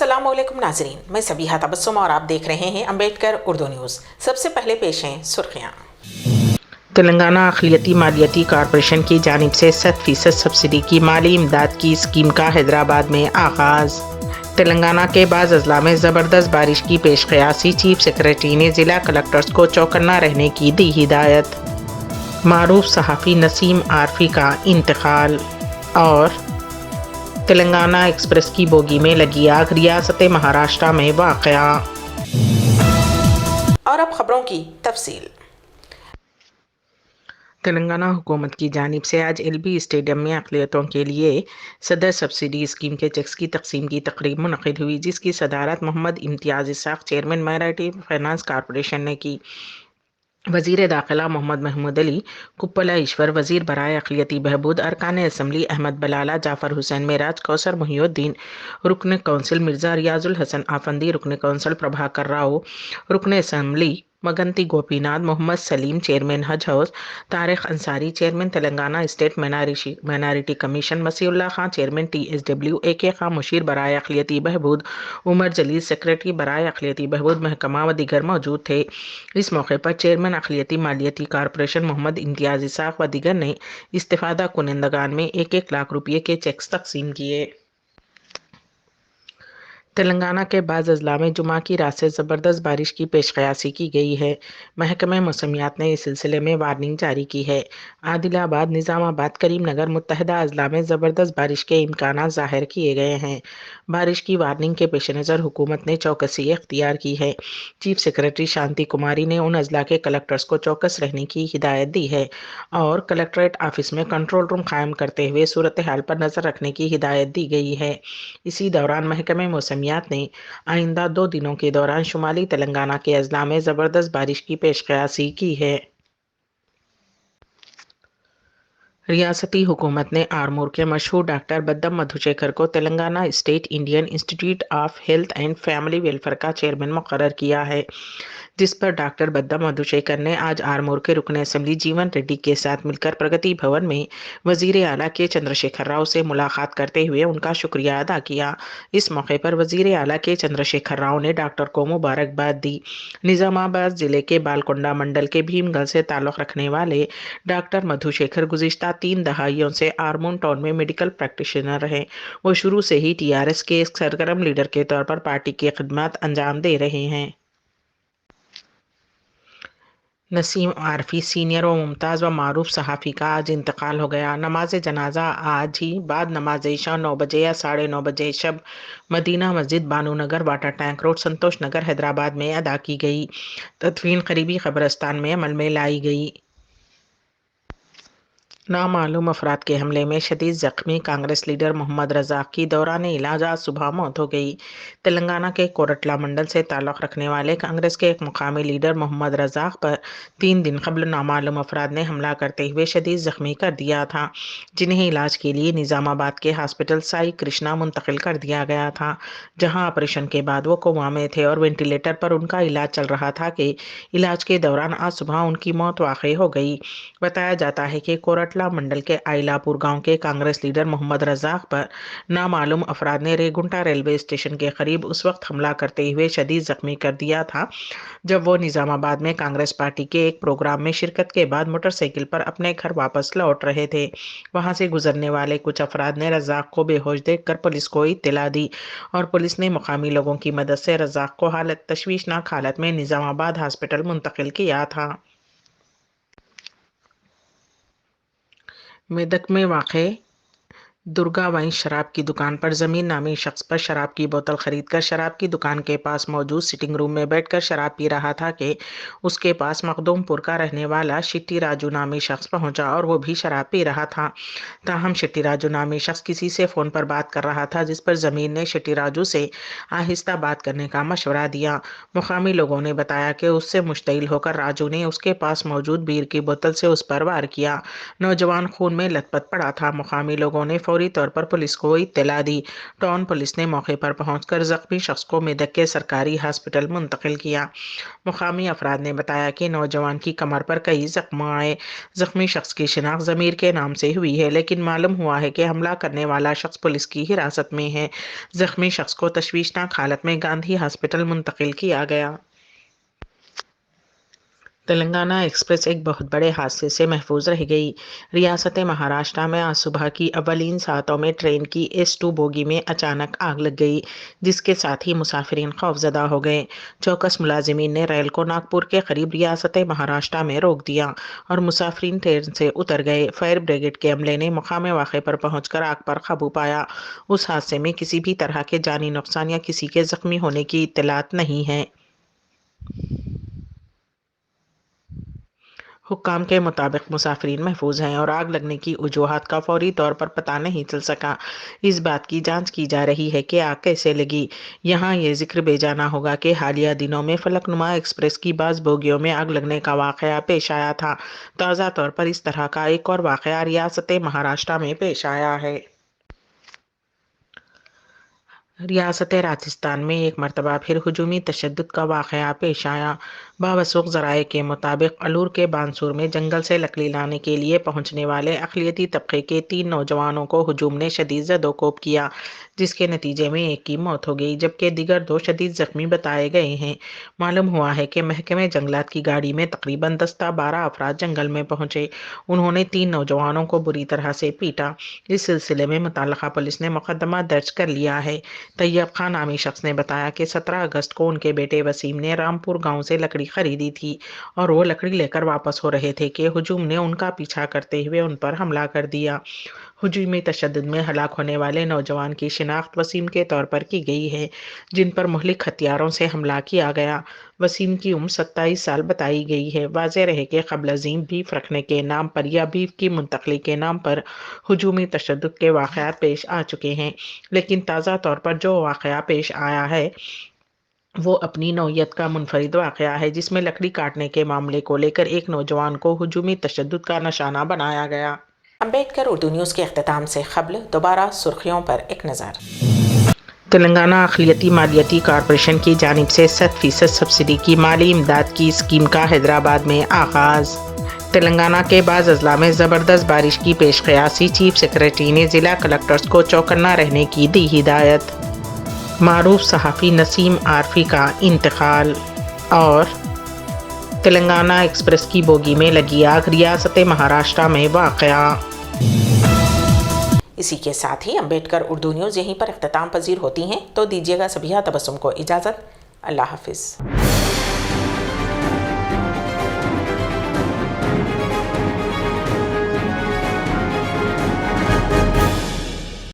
अस्सलाम वालेकुम नाजरीन, मैं सबीहा तबस्सुम और आप देख रहे हैं अम्बेडकर उर्दू न्यूज़। सबसे पहले पेश हैं सुर्खियाँ। तेलंगाना अक़लियती मालियती कॉरपोरेशन की जानिब से 100% सब्सिडी की माली इमदाद की स्कीम का हैदराबाद में आगाज़। तेलंगाना के बाज़ अजला में ज़बरदस्त बारिश की पेश क़यासी, चीफ सेक्रेटरी ने ज़िला कलेक्टर्स को चौकन्ना रहने की दी हिदायत। मारूफ सहाफ़ी नसीम आरफी का इंतकाल। और तेलंगाना एक्सप्रेस की बोगी में लगी आग, रियासत महाराष्ट्र में वाक़या। और अब खबरों की तफसील। तेलंगाना हुकूमत की जानिब से आज एलबी स्टेडियम में अक़लियतों के लिए सदर सब्सिडी स्कीम के चेक्स की तकसीम की तकरीब मुनक़िद हुई, जिसकी सदारत मोहम्मद इम्तियाज़ Ishaq chairman minority finance corporation ने की। वज़ीर दाखिला मोहम्मद महमूद अली, कुप्पला ईश्वर, वज़ीर बराए अक़लियती बहबूद, अरकान असम्बली अहमद बलाला, जाफ़र हुसैन मेराज, कौसर मुहियुद्दीन, रुकन कौंसिल मिर्ज़ा रियाजुल हसन आफंदी, रुकन कौंसिल प्रभाकर राव, रुकन assembly Maganti Gopinath, Mohammad Saleem chairman Haj house, Tariq Ansari chairman Telangana state minority commission, Masiullah Khan chairman TSW, AK Khan मुशीर बराए अक़लियती बहबूद, उमर जलील सेक्रेटरी बराए अक़लियती बहबूद महकमा व दीगर मौजूद थे। इस मौके पर चेयरमैन अक़लियती मालियती कॉरपोरेशन मोहम्मद इम्तियाज़ इसाक़ व दीगर ने इस्तिफ़ादा कुनंदगान में 1-1 लाख रुपये के चेक्स तकसीम किए। तेलंगाना के बाज़ अजला में जुमा की रात से ज़बरदस्त बारिश की पेशकयासी की गई है। महकमे मौसमियात ने इस सिलसिले में वार्निंग जारी की है। आदिलाबाद, निज़ामाबाद, करीमनगर मुत्तहदा अजला में ज़बरदस्त बारिश के इम्कान ज़ाहिर किए गए हैं। बारिश की वार्निंग के पेश नज़र हुकूमत ने चौकसी इख्तियार की है। चीफ सेक्रेटरी शांति कुमारी ने उन अजला के कलेक्टर्स को चौकस रहने की हिदायत दी है और कलेक्ट्रेट ऑफिस में कंट्रोल रूम कायम करते हुए सूरत हाल पर नज़र रखने की हिदायत दी गई है। इसी दौरान महकमे मौसमियात ने आइंदा 2 दिनों के दौरान शुमाली तेलंगाना के अजला में ज़बरदस्त बारिश की पेशकयासी की है। रियासती हुकूमत ने आरमूर के मशहूर डॉक्टर बद्दम मधुशेखर को Telangana state Indian institute of health and family welfare का चेयरमैन मुकर्रर किया है, जिस पर डॉक्टर बद्दम मधुशेखर ने आज आरमूर के रुकन असम्बली जीवन रेड्डी के साथ मिलकर प्रगति भवन में वजीर आला के चंद्रशेखर राव से मुलाकात करते हुए उनका शुक्रिया अदा किया। इस मौके पर वजीर आला के चंद्रशेखर राव ने डॉक्टर को मुबारकबाद दी। निज़ामाबाद जिले के बालकोंडा मंडल के भीमगल से ताल्लुक़ रखने वाले डॉक्टर मधुशेखर गुज़िश्ता 3 दहाइयों से आरमूर टाउन में मेडिकल प्रैक्टिशनर हैं। वो शुरू से ही TRS के एक सरगर्म लीडर के तौर पर पार्टी की खिदमत अंजाम दे रहे हैं। नसीम आरफी सीनियर व मुमताज़ व मारूफ सहाफ़ी का आज इंतकाल हो गया। नमाज जनाजा आज ही बाद नमाज इशा 9 बजे या 9:30 बजे शब मदीना मस्जिद बानूनगर वाटर टैंक रोड संतोष नगर हैदराबाद में अदा की गई। तदफीन करीबी कब्रिस्तान में अमल में लाई गई। नामालूम अफराद के हमले में शदीद ज़ख्मी कांग्रेस लीडर मोहम्मद रज़ाक की दौरान इलाज आज सुबह मौत हो गई। तेलंगाना के कोरटला मंडल से ताल्लुक़ रखने वाले कांग्रेस के एक मुकामी लीडर मोहम्मद रज़ाक पर 3 दिन कबल नामालूम अफराद ने हमला करते हुए शदीद ज़ख्मी कर दिया था, जिन्हें इलाज के लिए निज़ामाबाद के हॉस्पिटल साई कृष्णा मुंतकिल कर दिया गया था, जहाँ ऑपरेशन के बाद वो कोमा में थे और वेंटिलेटर पर उनका इलाज चल रहा था कि इलाज के दौरान आज सुबह उनकी मौत वाक़ई हो गई। बताया जाता है कि कोरटला मंडल के आइलापुर गांव के कांग्रेस लीडर मोहम्मद रज़ाक पर नामालूम अफराद ने रेगुंटा रेलवे स्टेशन के करीब उस वक्त हमला करते हुए शदीद जख्मी कर दिया था जब वो निज़ामाबाद में कांग्रेस पार्टी के एक प्रोग्राम में शिरकत के बाद मोटरसाइकिल पर अपने घर वापस लौट रहे थे। वहां से गुजरने वाले कुछ अफराद ने रज़ाक को बेहोश देखकर पुलिस को इत्तला दी और पुलिस ने मुकामी लोगों की मदद से रज़ाक को तशवीशनाक हालत में निज़ामाबाद हॉस्पिटल मुंतकिल किया था। मेदक में वाक़े दुर्गा वाइन शराब की दुकान पर ज़मीन नामी शख्स पर शराब की बोतल खरीदकर शराब की दुकान के पास मौजूद सिटिंग रूम में बैठकर शराब पी रहा था कि उसके पास मखदूमपुर का रहने वाला शिट्टी राजू नामी शख्स पहुंचा और वो भी शराब पी रहा था। ताहम शिट्टी राजू नामी शख्स किसी से फ़ोन पर बात कर रहा था, जिस पर ज़मीन ने शिट्टी राजू से आहिस्ता बात करने का मशवरा दिया। मुकामी लोगों ने बताया कि उससे मुश्तिल होकर राजू ने उसके पास मौजूद बीयर की बोतल से उस पर वार किया। नौजवान खून में लथपथ पड़ा था। मुकामी लोगों ने फौरी فوری طور پر پولیس کو اطلاع دی۔ ٹاؤن پولیس نے موقع پر پہنچ کر زخمی شخص کو میدک کے سرکاری ہسپتال منتقل کیا۔ مقامی افراد نے بتایا کہ نوجوان کی کمر پر کئی زخم آئے۔ زخمی شخص کی شناخت ضمیر کے نام سے ہوئی ہے، لیکن معلوم ہوا ہے کہ حملہ کرنے والا شخص پولیس کی حراست میں ہے۔ زخمی شخص کو تشویشناک حالت میں گاندھی ہسپتال منتقل کیا گیا۔ تلنگانہ ایکسپریس ایک بہت بڑے حادثے سے محفوظ رہ گئی۔ ریاست مہاراشٹر میں آج صبح کی اولین ساعتوں میں ٹرین کی S2 بوگی میں اچانک آگ لگ گئی، جس کے ساتھ ہی مسافرین خوفزدہ ہو گئے۔ چوکس ملازمین نے ریل کو ناگپور کے قریب ریاست مہاراشٹر میں روک دیا اور مسافرین ٹرین سے اتر گئے۔ فائر بریگیڈ کے عملے نے مقام واقعے پر پہنچ کر آگ پر قابو پایا۔ اس حادثے میں کسی بھی طرح کے جانی نقصان یا کسی کے زخمی ہونے کی اطلاعات نہیں ہیں۔ حکام کے مطابق مسافرین محفوظ ہیں اور آگ لگنے کی وجوہات کا فوری طور پر پتہ نہیں چل سکا۔ اس بات کی جانچ کی جا رہی ہے کہ آگ کیسے لگی۔ یہاں یہ ذکر بے جانا ہوگا کہ حالیہ دنوں میں فلک نما ایکسپریس کی بعض بوگیوں میں آگ لگنے کا واقعہ پیش آیا تھا۔ تازہ طور پر اس طرح کا ایک اور واقعہ ریاست مہاراشٹر میں پیش آیا ہے۔ ریاست راجستھان میں ایک مرتبہ پھر ہجومی تشدد کا واقعہ پیش آیا۔ باوثوق ذرائع کے مطابق الور کے بانسور میں جنگل سے لکڑی لانے کے لیے پہنچنے والے اقلیتی طبقے کے 3 نوجوانوں کو ہجوم نے شدید زد و کوب کیا، جس کے نتیجے میں ایک کی موت ہو گئی جبکہ دیگر 2 شدید زخمی بتائے گئے ہیں۔ معلوم ہوا ہے کہ محکمہ جنگلات کی گاڑی میں تقریباً 10 تا 12 افراد جنگل میں پہنچے۔ انہوں نے 3 نوجوانوں کو بری طرح سے پیٹا۔ اس سلسلے میں متعلقہ پولیس نے مقدمہ درج کر لیا ہے۔ طیب خان نامی شخص نے بتایا کہ 17 اگست کو ان کے بیٹے وسیم نے رامپور گاؤں سے لکڑی خریدی تھی اور وہ لکڑی لے کر واپس ہو رہے تھے کہ ہجوم نے ان کا پیچھا کرتے ہوئے ان پر حملہ کر دیا۔ ہجومی تشدد میں ہلاک ہونے والے نوجوان کی شناخت وسیم کے طور پر کی گئی ہے، جن پر مہلک ہتھیاروں سے حملہ کیا گیا۔ وسیم کی عمر 27 سال بتائی گئی ہے۔ واضح رہے کہ قبل ازیں بیف رکھنے کے نام پر یا بیف کی منتقلی کے نام پر ہجومی تشدد کے واقعات پیش آ چکے ہیں، لیکن تازہ طور پر جو واقعہ پیش آیا ہے وہ اپنی نوعیت کا منفرد واقعہ ہے، جس میں لکڑی کاٹنے کے معاملے کو لے کر ایک نوجوان کو ہجومی تشدد کا نشانہ بنایا گیا۔ امبیڈکر اردو نیوز کے اختتام سے قبل دوبارہ سرخیوں پر ایک نظر۔ تلنگانہ اقلیتی مالیاتی کارپوریشن کی جانب سے 100% سبسڈی کی مالی امداد کی اسکیم کا حیدرآباد میں آغاز۔ تلنگانہ کے بعض اضلاع میں زبردست بارش کی پیش قیاسی، چیف سیکریٹری نے ضلع کلکٹرز کو چوکنا رہنے کی دی ہدایت۔ معروف صحافی نسیم عارفی کا انتقال۔ اور تلنگانہ ایکسپریس کی بوگی میں لگی آگ، ریاست مہاراشٹر میں واقع۔ اسی کے ساتھ ہی امبیڈکر اردو نیوز یہیں پر اختتام پذیر ہوتی ہیں، تو دیجیے گا سبیہ تبسم کو اجازت۔ اللہ حافظ۔